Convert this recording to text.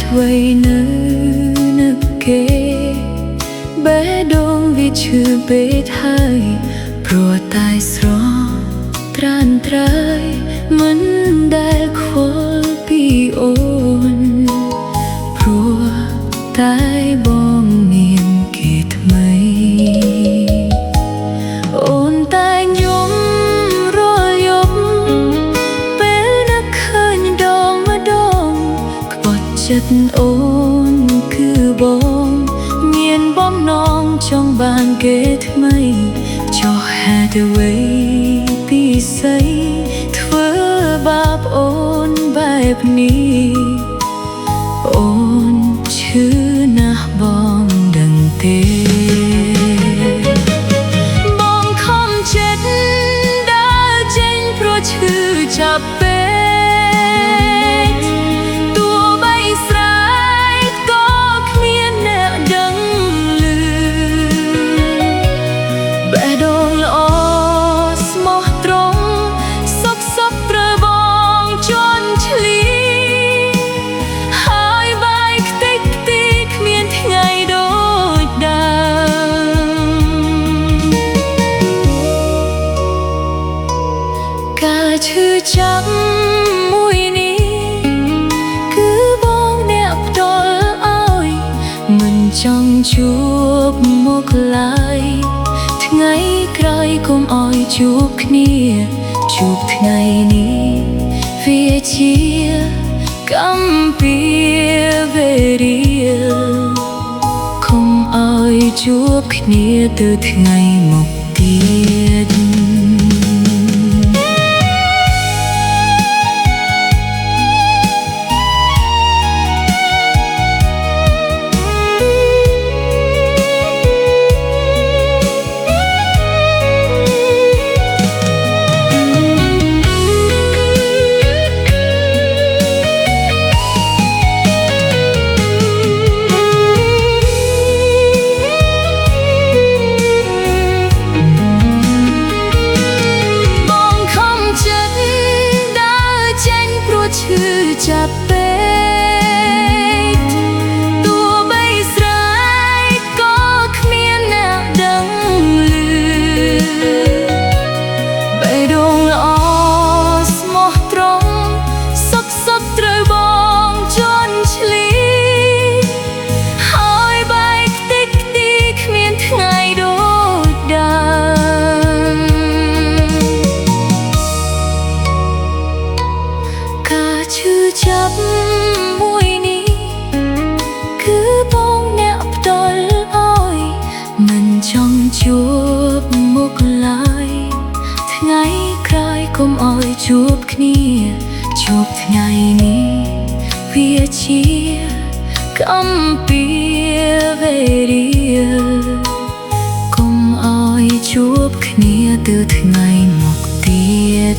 អ្វីនៅនឹកគេបេះដូងវាឈឺពេកហើយព្រោះតែស្រស់ត្រានត្រៃមិនដែលខ្វល់ពីអូនព្រោះតែបងមានគេថ្មីអូនតែងយំរាល់យប់ពេលនឹកឃើញដងម្ដងក្បត់ចិត្តអូនគឺបងមានបំណងចង់បានគេថ្មីចុះហេតុអ្វីពីស្អីធ្វើបាបអូនបែបនេះអូនឈឺណាស់បងដឹងទេបងខំចិត្តដើរចេញព្រោះឈឺចាប់ពេកទោះបីស្រែកក៏គ្មានអ្នកដឹងឮបេះដូងល្អស្មោះត្រង់សុខត្រូវបងជន់ឈ្លីហើយបាយខ្ទេចខ្ទីគ្មានថ្ងៃដូចដើមការឈឺចាប់មួយនេះគឺបងអ្នកផ្ដល់ឲ្យមិនចង់ជួបមុខឡើយថ្ងៃក្រោយកុំឲ្យជួបគ្នាជួបថ្ងៃនេះវាជាកម្មពីវេរាកុំឲ្យជួបគ្នាទៅថ្ងៃមុខទៀតឈឺចាប់ពេកទោះបីស្រែកក៏គ្មានអ្នកដឹងឮបេះដូងល្អស្មោះត្រង់សុខត្រូវបងជន់ឈ្លីហើយបាយខ្ទេចខ្ទីគ្មានថ្ងៃដូចដើមឈឺចាប់មួយនេះគឺបងអ្នកផ្ដល់ឲ្យមិនចង់ជួបមុខឡើយថ្ងៃក្រោយកុំឲ្យជួបគ្នាជួបថ្ងៃនេះវាជាកម្មពីវេរាកុំឲ្យជួបគ្នាទៅថ្ងៃមុខទៀត